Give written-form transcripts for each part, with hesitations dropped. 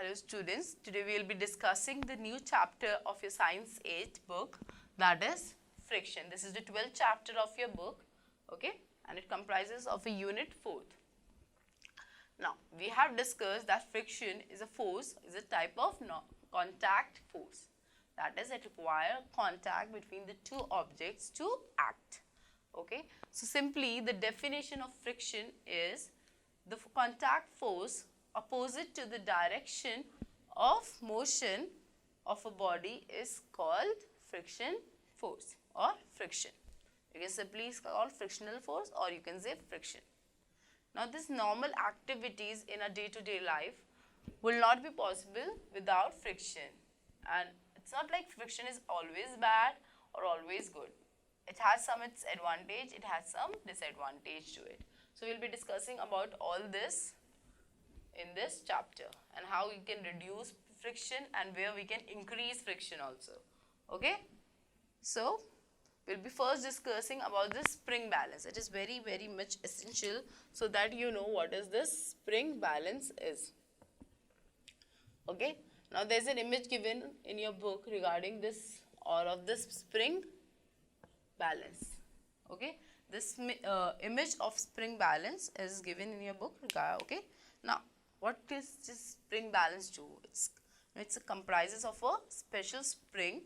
Hello students, today we will be discussing the new chapter of your Science 8 book, that is friction. This is the 12th chapter of your book, okay, and it comprises of a unit 4th. Now, we have discussed that friction is a force, is a type of contact force. That is, it requires contact between the two objects to act, okay. So, simply the definition of friction is the contact force opposite to the direction of motion of a body is called friction force or friction. You can simply call frictional force or you can say friction. Now, these normal activities in a day-to-day life will not be possible without friction, and it's not like friction is always bad or always good. It has some its advantage, it has some disadvantage to it. So, we will be discussing about all this in this chapter and how we can reduce friction and where we can increase friction also, okay. So, we will be first discussing about this spring balance. It is very much essential so that you know what is this spring balance is, okay. Now, there is an image given in your book regarding this or of this spring balance, okay. This image of spring balance is given in your book, okay. Now, what does this spring balance do? It comprises of a special spring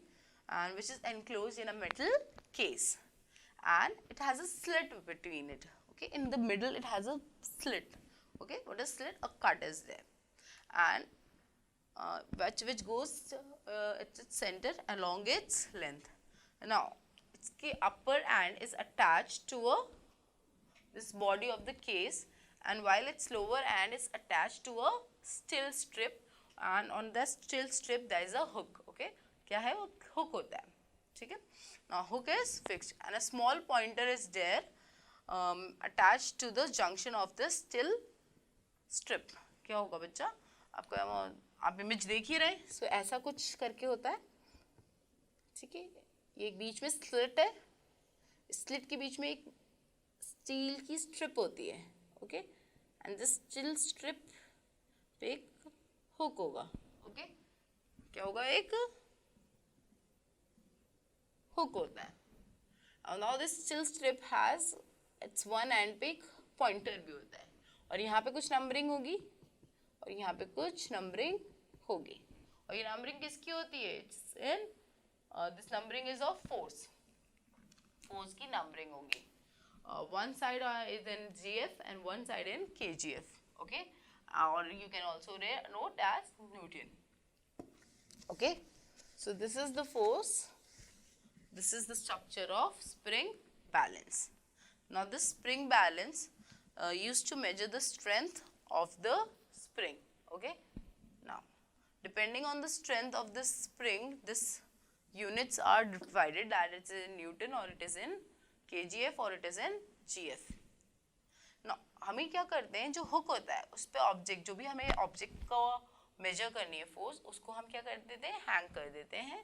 and which is enclosed in a metal case, and it has a slit between it, okay. In the middle it has a slit, okay. What is slit? A cut is there, and which goes its center along its length. Now, its upper end is attached to this body of the case, and while its lower end is attached to a steel strip, and on that steel strip there is a hook, okay. क्या है वो hook होता है, ठीक है. Now, hook is fixed and a small pointer is there attached to the junction of the steel strip. क्या होगा बच्चा? आपको आप इमेज देख ही रहे, सो ऐसा कुछ करके होता है, ठीक है. ये एक बीच में स्लिट है, स्लिट के बीच में एक स्टील की स्ट्रिप होती है, okay, and this steel strip पे एक हुक होगा, ओके. क्या होगा? एक हुक होता है. Now this steel strip has its one and पे एक पॉइंटर भी होता है, और यहाँ पे कुछ नंबरिंग होगी और यहाँ पे कुछ नंबरिंग होगी, और ये नंबरिंग किसकी होती है? It's in this numbering is of force की नंबरिंग होगी. One side is in GF and one side in KGF, okay, or you can also note as Newton, okay. So, this is the force, this is the structure of spring balance. Now, this spring balance used to measure the strength of the spring, okay. Now, depending on the strength of this spring, this units are divided, that it is in Newton or it is in KGF or it is in GF. Now, हम क्या करते हैं, जो hook होता है उस पे object, जो भी हमें ऑब्जेक्ट को मेजर करनी है फोर्स, उसको हम क्या कर देते हैं? हैंग कर देते हैं,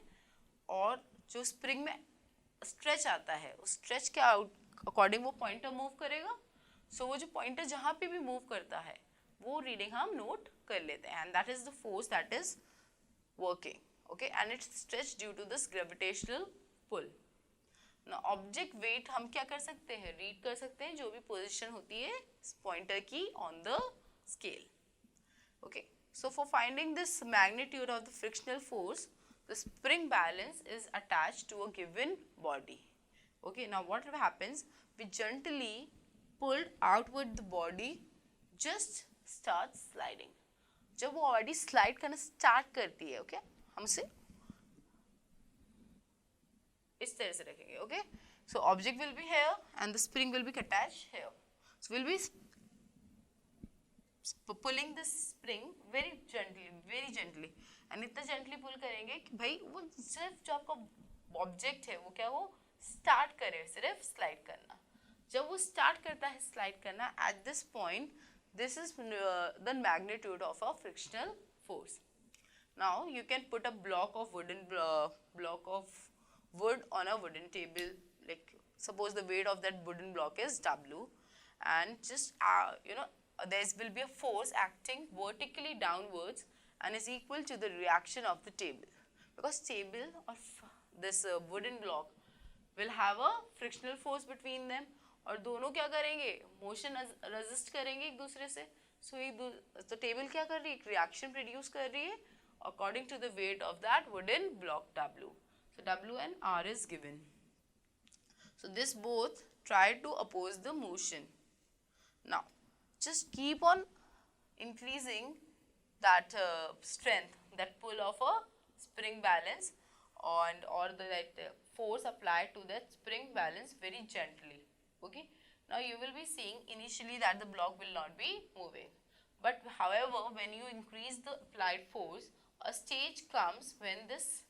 और जो स्प्रिंग में स्ट्रेच आता है उस स्ट्रेच के अकॉर्डिंग वो पॉइंटर मूव करेगा. सो वो जो पॉइंटर जहाँ पे भी मूव करता है वो रीडिंग हम नोट कर लेते हैं, and that is the force that is working, okay, and it's stretch due to this gravitational pull. ना ऑब्जेक्ट वेट हम क्या कर सकते हैं? रीड कर सकते हैं जो भी पोजीशन होती है पॉइंटर की on the scale, okay. So for finding this magnitude of the frictional force, the spring balance is attached to a given body, okay. Now, what happens? We gently pulled outward the body just starts sliding. जब वो body slide करना start करती है, okay, हमसे इस तरह से रखेंगे, okay. So object will be here and the spring will be attached here. So will be pulling this spring very gently, and इतना जेंटली पुल करेंगे कि भाई वो सिर्फ जो आपका ऑब्जेक्ट है वो क्या, वो स्टार्ट करे सिर्फ स्लाइड करना. जब वो स्टार्ट करता है स्लाइड करना, at this point this is the magnitude of a frictional force. Now, you can put a block of wood on a wooden table, like suppose the weight of that wooden block is W, and just there will be a force acting vertically downwards and is equal to the reaction of the table, because table or this wooden block will have a frictional force between them, और दोनों क्या करेंगे, motion resist करेंगे एक दूसरे से. सो तो table क्या कर रही है, एक रिएक्शन प्रोड्यूस कर रही है according to the weight of that wooden block W. So W and R is given. So this both try to oppose the motion. Now just keep on increasing that strength, that pull of a spring balance or that force applied to that spring balance very gently. Okay. Now you will be seeing initially that the block will not be moving. But however, when you increase the applied force, a stage comes when this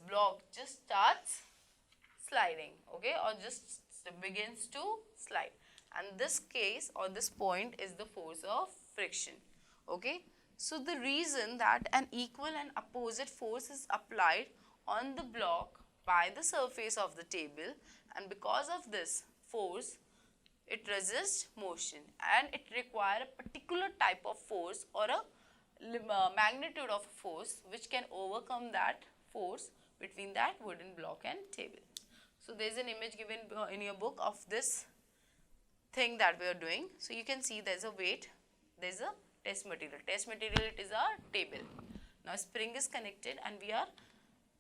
block just starts sliding, okay, or just begins to slide. And this case or this point is the force of friction, okay. So the reason that an equal and opposite force is applied on the block by the surface of the table, and because of this force it resists motion, and it requires a particular type of force or a magnitude of force which can overcome that force between that wooden block and table. So there is an image given in your book of this thing that we are doing. So you can see there is a weight, there is a test material. Test material, it is our table. Now spring is connected and we are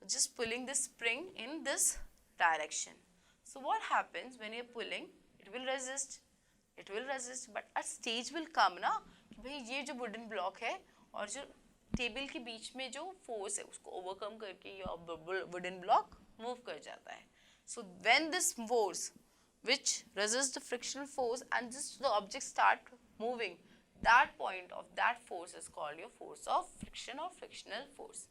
just pulling this spring in this direction. So what happens when you are pulling, it will resist, but a stage will come ना कि भाई ये जो wooden block है और जो table के बीच में जो फोर्स है उसको ओवरकम करके ये wooden block मूव कर जाता है. So when this force which resists the frictional force and just the object start moving, that point of that force is called your force of friction or frictional force,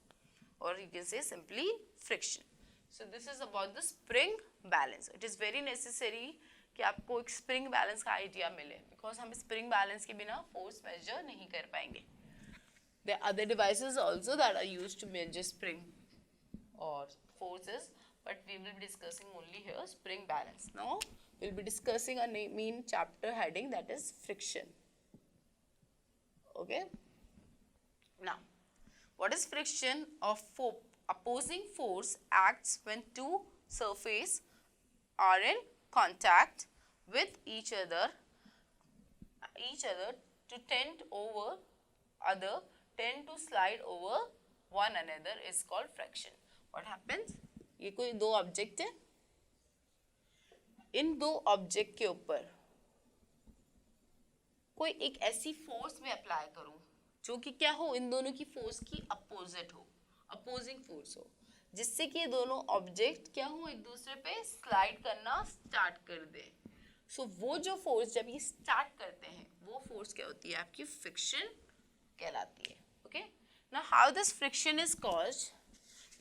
or you can say simply friction. So this is about the spring balance. It is very necessary कि आपको एक spring balance का idea मिले, because हम spring balance के बिना force major नहीं कर पाएंगे. There are other devices also that are used to measure spring or forces, but we will be discussing only here spring balance. Now we will be discussing a main chapter heading, that is friction. Okay. Now what is friction? Of opposing force acts when two surfaces are in contact with each other to tend to slide over one another is called friction. What happens? ये कोई दो object है, इन दो object के ऊपर कोई एक ऐसी फोर्स में अप्लाई करूं जो कि क्या हो, इन दोनों की फोर्स की अपोजिट हो, अपोजिंग फोर्स हो, जिससे कि ये दोनों ऑब्जेक्ट क्या हो, एक दूसरे पे स्लाइड करना स्टार्ट कर दे. सो वो जो फोर्स जब ये स्टार्ट करते हैं वो फोर्स क्या होती है, आपकी फ्रिक्शन कहलाती है. Okay. Now how this friction is caused.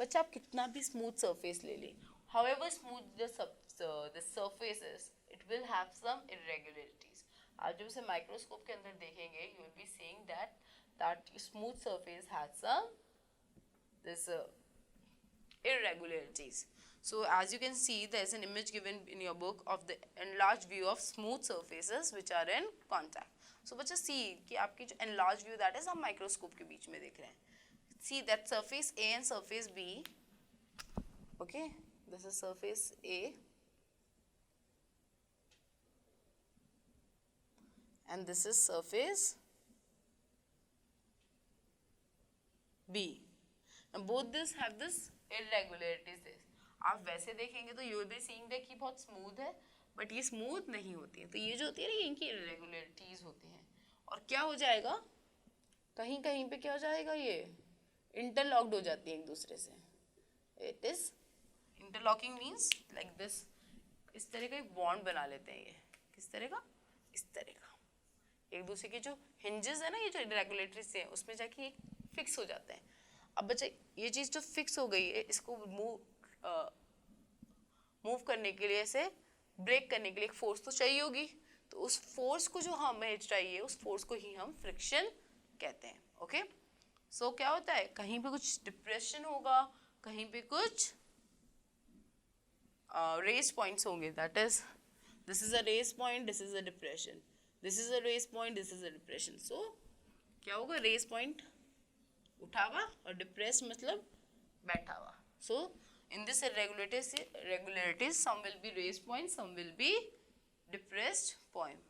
बच्चा आप कितना भी स्मूथ सरफेस ले लें, however smooth the surface is, it will have some irregularities. आप जब उसे माइक्रोस्कोप के अंदर देखेंगे, you will be seeing that smooth surface has some this irregularities. So as you can see, there is an image given in your book of the enlarged view of smooth surfaces which are in contact. So बच्चा see कि आपकी जो enlarged view, that is हम microscope के बीच में देख रहे हैं. See that surface A and surface B. Okay, this is surface A and this is surface B. Now both this have this irregularities. आप वैसे देखेंगे तो you will be seeing that कि बहुत स्मूथ है, बट ये स्मूथ नहीं होती है. तो ये जो होती है ना, इनकी irregularities होती हैं, और क्या हो जाएगा, कहीं कहीं पे क्या हो जाएगा, ये इंटरलॉक्ड हो जाती है एक दूसरे से. It is interlocking means like this, इस तरह का एक बॉन्ड बना लेते हैं. ये किस तरह का, इस तरह का, एक दूसरे के जो हिंजेस है ना, ये जो irregularities हैं उसमें जाके एक फिक्स हो जाते हैं. अब बच्चा ये चीज़ जो फिक्स हो गई है, इसको मूव करने के लिए, ऐसे ब्रेक करने के लिए एक फोर्स तो चाहिए होगी. तो उस फोर्स को जो हमें चाहिए, उस फोर्स को ही हम फ्रिक्शन कहते हैं. ओके. सो क्या होता है, कहीं पे कुछ डिप्रेशन होगा, कहीं पे कुछ रेस पॉइंट्स होंगे. That is this is a raise point, this is a depression, this is a raise point, this is a depression. So क्या होगा, रेस पॉइंट उठा हुआ, और डिप्रेस्ड मतलब बैठा हुआ. सो in this irregularities some will be raised point, some will be depressed point.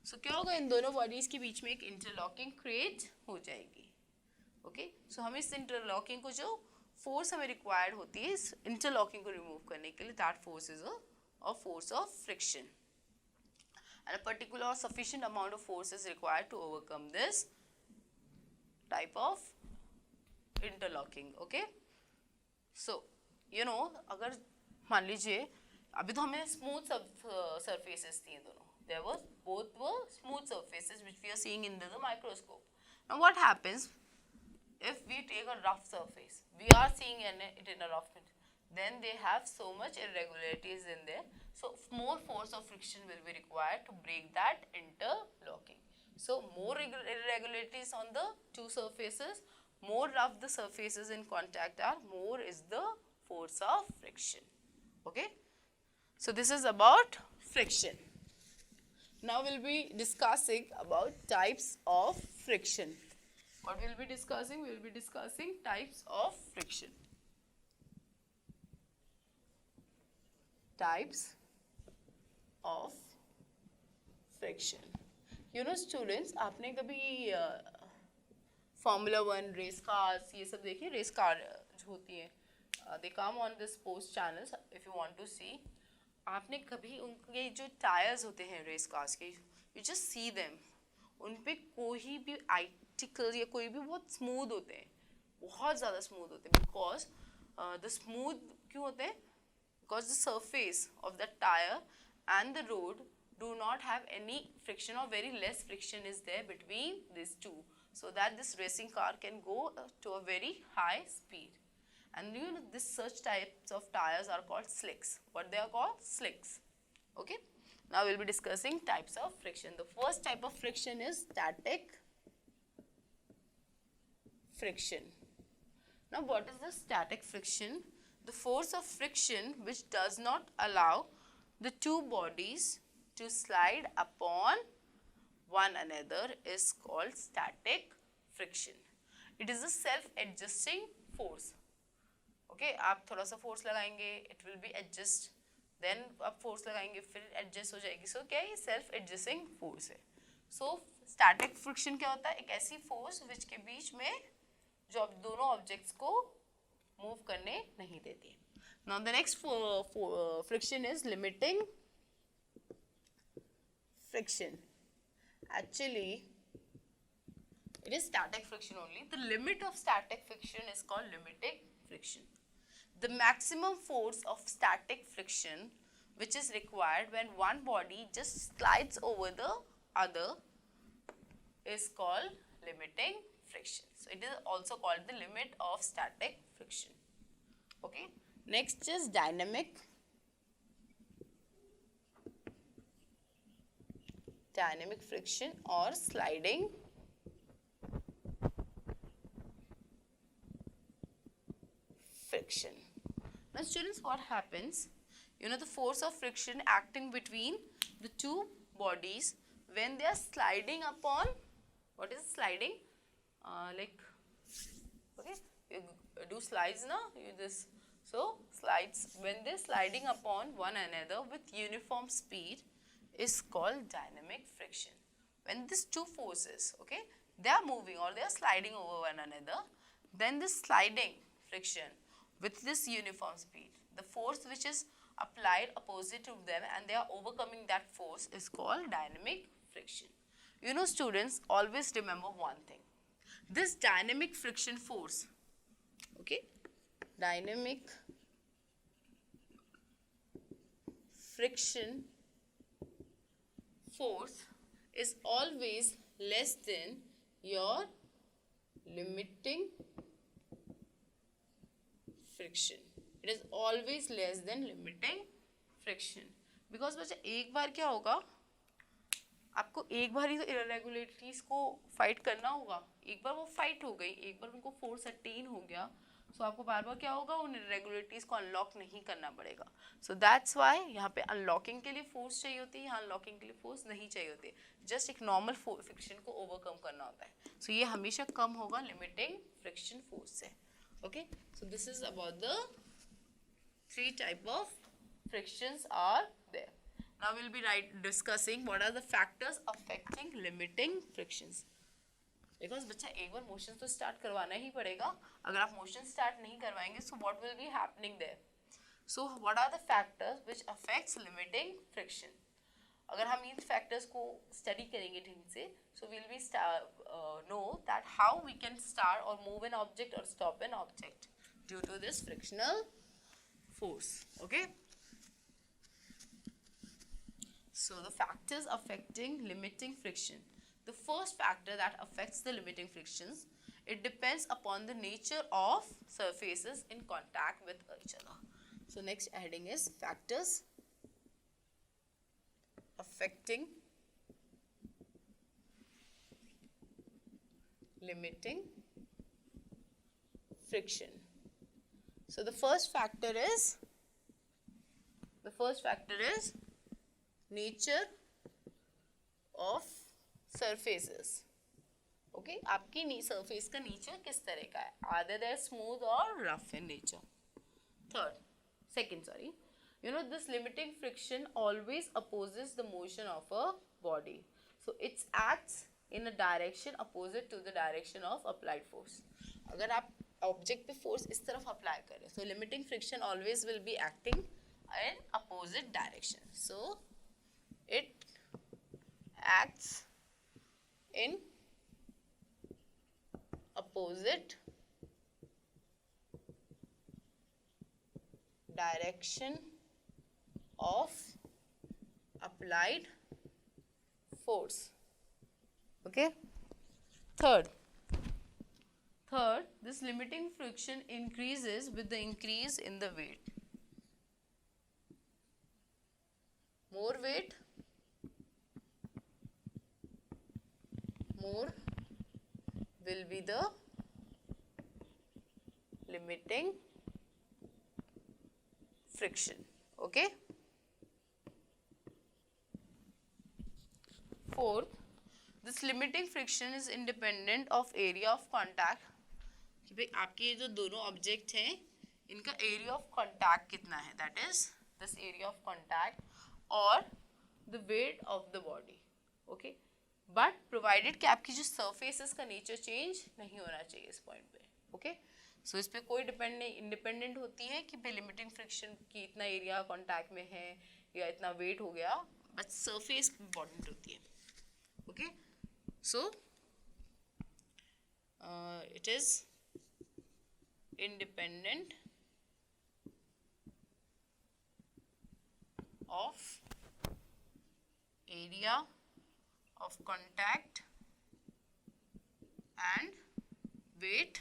So क्या होगा, इन दोनों बॉडीज के बीच में एक इंटरलॉकिंग क्रिएट हो जाएगी. ओके, सो हम इस इंटरलॉकिंग को, जो फोर्स हमें रिक्वायर्ड होती है इस इंटरलॉकिंग को रिमूव करने के लिए, that force is a force of friction, and a particular or sufficient amount of force is required to overcome this type of interlocking. Okay, so you know, अगर मान लीजिए अभी तो हमें स्मूथ surfaces थी दोनों, there was both were smooth surfaces which we are seeing in the microscope. Now what happens if we take a rough surface, we are seeing it in a rough condition, then they have so much irregularities in there, so more force of friction will be required to break that interlocking. So more irregularities on the two surfaces, more rough the surfaces in contact are, more is the force of friction. Okay, so this is about friction. Now we'll be discussing about types of friction. What we'll be discussing? We will be discussing types of friction. Types of friction. You know students, आपने कभी Formula 1 race cars ये सब देखिए, race car जो होती है, they come on this post channels if you want to see. आपने कभी उनके जो टायर्स होते हैं रेस कार्स के, you just see them, उन पे कोई भी आर्टिकल या कोई भी बहुत स्मूथ होते हैं, बहुत ज़्यादा स्मूथ होते हैं. बिकॉज द स्मूथ क्यों होते हैं? Because the surface of the tire and the road do not have any friction, or very less friction is there between these two, so that this racing car can go to a very high speed. And you know, this such types of tires are called slicks. What they are called? Slicks. Okay. Now we'll be discussing types of friction. The first type of friction is static friction. Now what is the static friction? The force of friction which does not allow the two bodies to slide upon one another is called static friction. It is a self-adjusting force. Okay, आप थोड़ा सा force लगाएंगे, it will be adjust. Then आप force लगाएंगे, फिर adjust हो जाएगी. So क्या है? self-adjusting force है. So static friction क्या होता है? एक ऐसी force which के बीच में जो दोनों objects को move करने नहीं देती. Now the next friction is limiting friction. Actually, it is static friction only. The limit of static friction is called limiting friction. The maximum force of static friction which is required when one body just slides over the other is called limiting friction. So it is also called the limit of static friction. Okay. Next is dynamic friction or sliding friction. Now students, what happens? You know, the force of friction acting between the two bodies when they are sliding upon, what is sliding? Like, okay, you do slides now, you this. So slides, when they are sliding upon one another with uniform speed is called dynamic friction. When these two forces, okay, they are moving or they are sliding over one another, then this sliding friction with this uniform speed, the force which is applied opposite to them and they are overcoming that force is called dynamic friction. You know students, always remember one thing. This dynamic friction force, okay, dynamic friction force is always less than your limiting friction. It is always less than limiting friction. Because बच्चा एक बार क्या होगा, आपको एक बार ही तो irregularities को fight करना होगा. एक बार वो fight हो गई, एक बार उनको force attain हो गया, सो आपको बार बार क्या होगा, उन इरेगुलरिटीज को अनलॉक नहीं करना पड़ेगा. सो दैट्स वाई यहाँ पे अनलॉकिंग के लिए फोर्स चाहिए होती है, यहाँ अनलॉकिंग के लिए फोर्स नहीं चाहिए होती है. जस्ट एक नॉर्मल फ्रिक्शन को ओवरकम करना होता है. सो ये हमेशा कम होगा लिमिटिंग फ्रिक्शन फोर्स से. Okay, so this is about the 3 type of frictions are there. Now we'll be discussing what are the factors affecting limiting frictions. Because बच्चा एक बार मोशन तो स्टार्ट करवाना ही पड़ेगा. अगर आप मोशन स्टार्ट नहीं करवाएंगे, so what will be happening there? So what are the factors which affects limiting friction? अगर हम इन factors को स्टडी करेंगे ठीक से, so we'll be know that how we can start or move an object or stop an object due to this frictional force. Okay, so the factors affecting limiting friction. The first factor that affects the limiting frictions, it depends upon the nature of surfaces in contact with each other. So next heading is factors affecting limiting friction. So the first factor is nature of surfaces. Okay, आपकी surface का nature किस तरह का है? Either they are smooth or rough in nature. Second, you know, this limiting friction always opposes the motion of a body. So it acts in a direction opposite to the direction of applied force. अगर आप object पे force इस तरफ apply करें, so limiting friction always will be acting in opposite direction. So it acts in opposite direction of applied force. Okay. Third, this limiting friction increases with the increase in the weight. More weight, more will be the limiting friction. Okay. Fourth, this limiting friction is independent of area of contact. कि भाई आपके ये जो दोनों object हैं, इनका area of contact कितना है, that is this area of contact और the weight of the body. Okay, but provided कि आपकी जो सरफेसेस का नेचर चेंज नहीं होना चाहिए इस पॉइंट पे. ओके, सो इस पे कोई डिपेंड नहीं, इंडिपेंडेंट होती है कि भाई लिमिटिंग फ्रिक्शन की इतना एरिया कॉन्टैक्ट में है या इतना वेट हो गया, बट सरफेस इंपॉर्टेंट होती है. Okay, so it is independent of area of contact and weight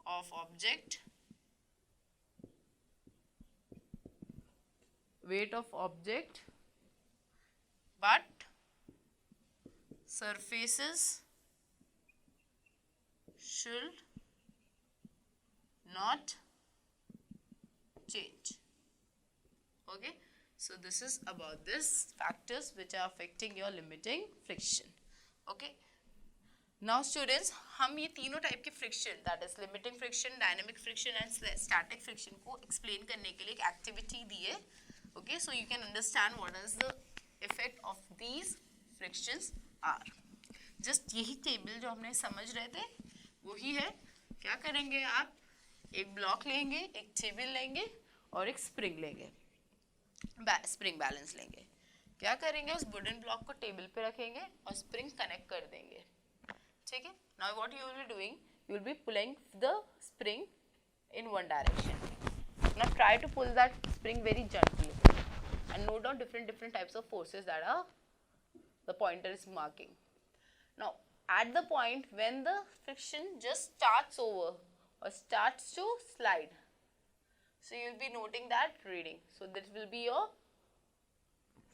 of object, but surfaces should not change. Okay, so this is about this factors which are affecting your limiting friction. Okay, now students, हम ये तीनों type के friction, that is limiting friction, dynamic friction and static friction को explain करने के लिए एक activity दी है. Okay, so you can understand what is the effect of these frictions are. Just यही टेबल जो हमने समझ रहे थे वही है. क्या करेंगे आप, एक ब्लॉक लेंगे, एक टेबल लेंगे और एक स्प्रिंग लेंगे, स्प्रिंग बैलेंस लेंगे. क्या करेंगे, उस वुडन ब्लॉक को टेबल पे रखेंगे और स्प्रिंग कनेक्ट कर देंगे. ठीक है, now what you will be doing, you will be pulling the spring in one direction. Now try to pull that spring very gently and note down different types of forces that are the pointer is marking. Now at the point when the friction just starts over or starts to slide, so you will be noting that reading. So that will be your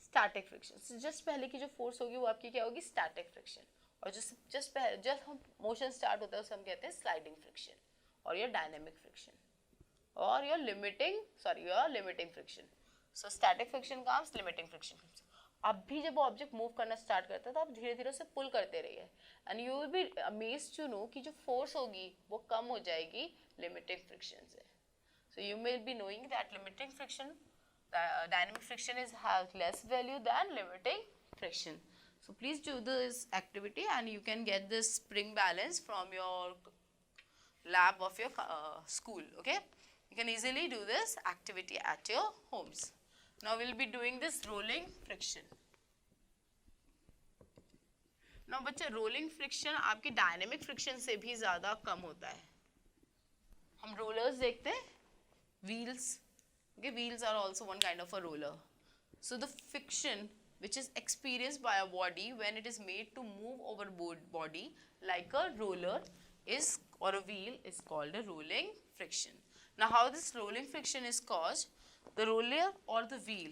static friction. So just पहले की जो force होगी वो आपकी क्या होगी, static friction. और जब हम मोशन स्टार्ट होता है उसे हम कहते हैं स्लाइडिंग फ्रिक्शन और योर डायनेमिक फ्रिक्शन और your limiting friction. So static friction comes, limiting friction comes. अब भी जब ऑब्जेक्ट मूव करना स्टार्ट करता है तो आप धीरे धीरे उसे पुल करते रहिए and you will be amazed to know कि जो फोर्स होगी वो कम हो जाएगी लिमिटिंग फ्रिक्शन से. So you will be knowing that limiting friction, dynamic friction has less value than limiting friction. So please do this activity and you can get this spring balance from your lab of your school. Okay, you can easily do this activity at your homes. Now we will be doing this rolling friction. Now बच्चे rolling friction आपकी dynamic friction से भी ज़्यादा कम होता है. हम rollers देखते हैं, wheels. Okay, wheels are also one kind of a roller. So the friction which is experienced by a body when it is made to move over body like a roller is, or a wheel, is called a rolling friction. Now how this rolling friction is caused? The roller or the wheel,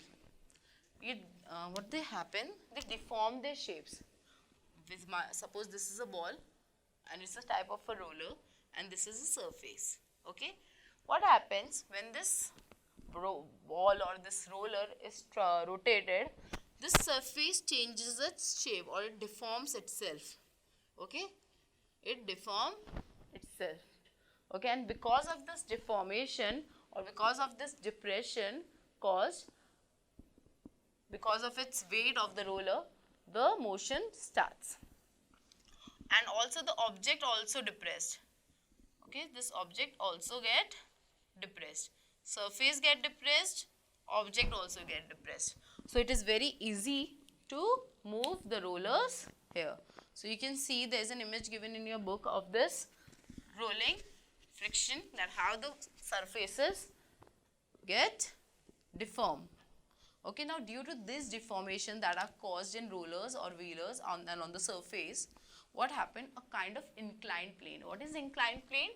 what they happen, they deform their shapes. Suppose this is a ball and it's a type of a roller and this is a surface. Okay, what happens when this ball or this roller is rotated, this surface changes its shape or it deforms itself. Okay, it deforms itself. Okay, and because of this deformation or because of this depression caused because of its weight of the roller, the motion starts. And also the object also depressed. Okay, this object also get depressed. Surface get depressed, object also get depressed. So it is very easy to move the rollers here. So you can see there is an image given in your book of this rolling friction, that how the surfaces get deformed. Okay, now due to this deformation that are caused in rollers or wheelers on the surface, what happened? A kind of inclined plane. What is inclined plane?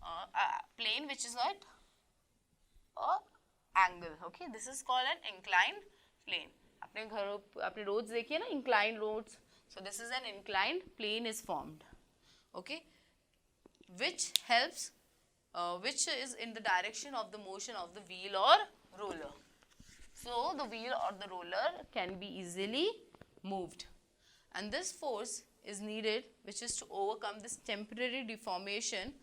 A plane which is not angle. Okay, this is called an inclined plane. अपने घरों अपने roads देखिए ना, inclined roads. So this is an inclined plane is formed. Okay, which helps, which is in the direction of the motion of the wheel or roller. So the wheel or the roller can be easily moved, and this force is needed, which is to overcome this temporary deformation,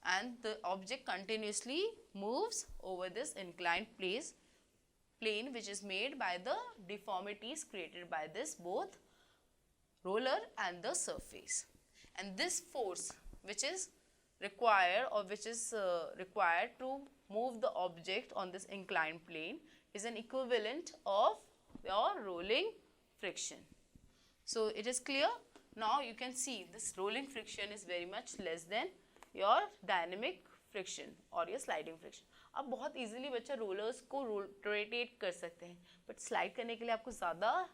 and the object continuously moves over this inclined plane which is made by the deformities created by this both roller and the surface. And this force which is required or which is required to move the object on this inclined plane is an equivalent of your rolling friction. So it is clear. Now you can see this rolling friction is very much less than your dynamic friction or your sliding friction. आप बहुत easily बच्चा rollers को rotate कर सकते हैं, but slide करने के लिए आपको ज़्यादा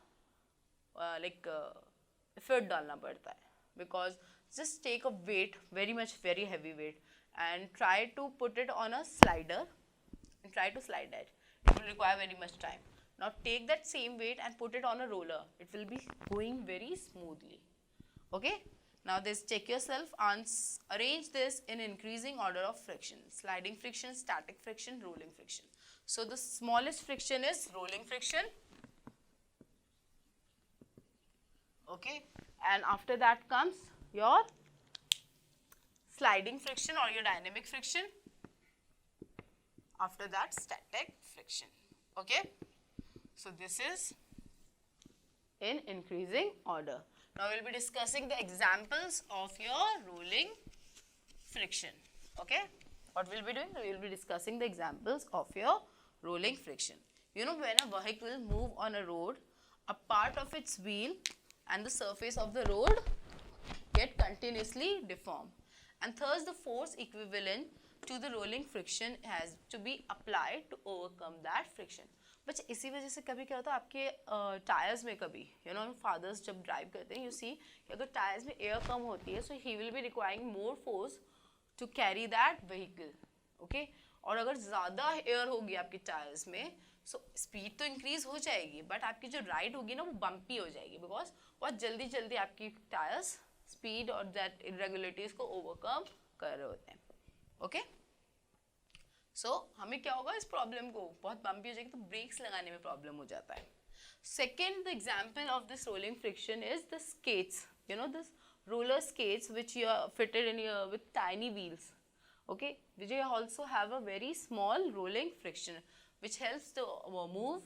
effort डालना पड़ता है, because just take a weight, very heavy weight, and try to put it on a slider and try to slide it. It will require very much time. Now take that same weight and put it on a roller. It will be going very smoothly. Okay. Now this, check yourself and arrange this in increasing order of friction. Sliding friction, static friction, rolling friction. So the smallest friction is rolling friction. Okay. And after that comes your sliding friction or your dynamic friction. After that, static friction. Okay. So this is in increasing order. Now we will be discussing the examples of your rolling friction. Okay. What we will be doing? We will be discussing the examples of your rolling friction. You know, when a vehicle moves on a road, a part of its wheel and the surface of the road get continuously deformed, and thus the force equivalent to the rolling friction has to be applied to overcome that friction. बच्चे इसी वजह से कभी क्या होता है आपके tyres में, कभी फादर्स जब ड्राइव करते हैं, यू सी कि अगर टायर्स में एयर कम होती है, so he will be requiring more force to carry that vehicle. Okay, और अगर ज़्यादा एयर होगी आपके टायर्स में, सो स्पीड तो इंक्रीज हो जाएगी, बट आपकी जो राइड होगी ना वो बम्पी हो जाएगी, बिकॉज बहुत जल्दी आपकी टायर्स स्पीड और दैट इरेगुलरिटीज को ओवरकम कर रहे होते हैं. ओके, सो हमें क्या होगा, इस प्रॉब्लम को बहुत बम्पी हो जाएगी तो ब्रेक्स लगाने में प्रॉब्लम हो जाता है. Second, the example of this rolling friction is the skates. You know this roller skates which you are fitted in your with tiny wheels. Okay, which also have a very small rolling friction which helps to move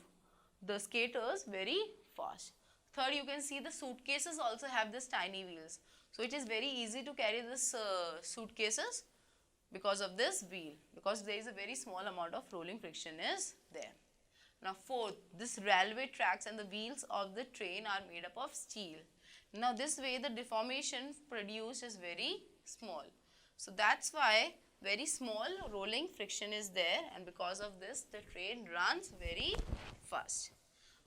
the skaters very fast. Third, you can see the suitcases also have this tiny wheels, so it is very easy to carry this suitcases because of this wheel, because there is a very small amount of rolling friction is there. Now fourth, this railway tracks and the wheels of the train are made up of steel. Now this way the deformation produced is very small, so that's why very small rolling friction is there, and because of this the train runs very fast.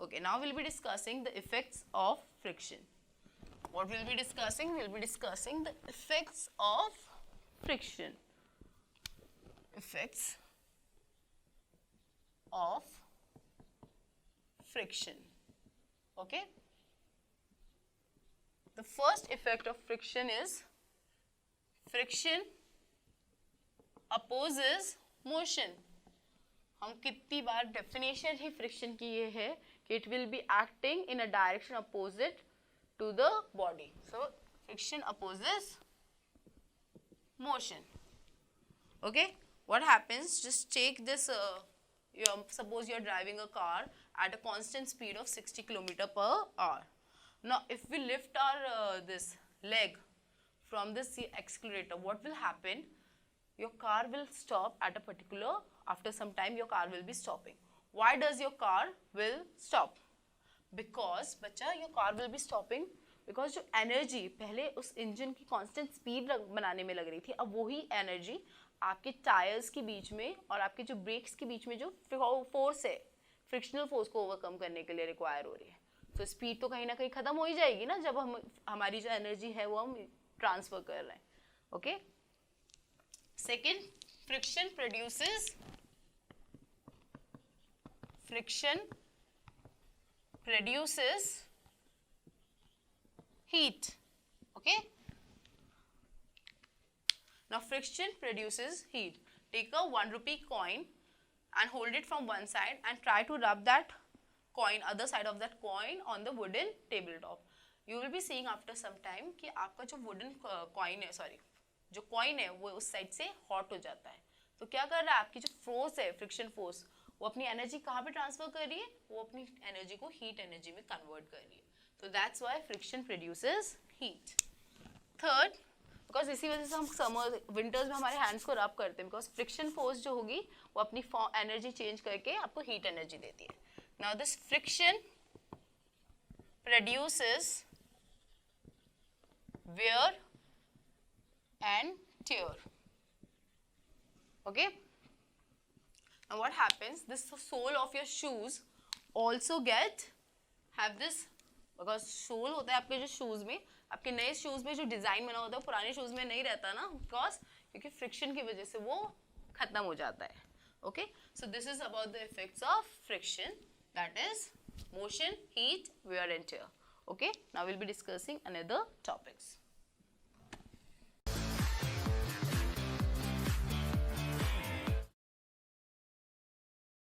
Okay, now we'll be discussing the effects of friction. What we'll be discussing? We'll be discussing the effects of friction. Effects of friction. Okay. The first effect of friction is friction opposes motion. हम कितनी बार definition ही friction की ये है कि it will be acting in a direction opposite to the body. So friction opposes motion. Okay, what happens, just take this suppose you are driving a car at a constant speed of 60 km per hour. Now if we lift our this leg from this accelerator, what will happen? Your car will stop at a particular, after some time your car will be stopping. Why does your car will stop? Because बच्चा your car will be stopping because जो energy पहले उस engine की constant speed बनाने में लग रही थी, अब वही एनर्जी आपके टायर्स के बीच में और आपके जो ब्रेक्स के बीच में जो फोर्स है, फ्रिक्शनल फोर्स को ओवरकम करने के लिए रिक्वायर हो रही है. तो स्पीड तो कहीं ना कहीं खत्म हो ही जाएगी ना जब हम हमारी जो एनर्जी है वो हम ट्रांसफर कर रहे हैं. Okay, second, friction produces heat. Okay, now friction produces heat. Take a 1 rupee coin and hold it from one side and try to rub that coin, other side of that coin on the wooden tabletop. You will be seeing after some time कि आपका जो wooden coin है, sorry, जो coin है वो उस side से hot हो जाता है. तो क्या कर रहा है, आपकी जो फोर्स है, फ्रिक्शन फोर्स, वो अपनी एनर्जी कहाँ पे ट्रांसफर कर रही है, वो अपनी एनर्जी को हीट एनर्जी में कन्वर्ट कर रही है. तो that's why friction produces heat. Third, because इसी वजह से हम समर विंटर्स में हमारे हैंड्स को रब करते हैं, बिकॉज फ्रिक्शन फोर्स जो होगी वो अपनी एनर्जी चेंज करके आपको हीट एनर्जी देती है. Now this friction produces wear and tear. Okay, now what happens, this sole of your shoes also have this, because sole होता है आपके जो शूज में, आपके नए शूज में जो डिजाइन बना होता है पुराने शूज में नहीं रहता ना, बिकॉज क्योंकि फ्रिक्शन की वजह से वो खत्म हो जाता है. Okay, so this is about the effects of friction, that is motion, heat, wear and tear. Okay, now we'll be discussing another topics.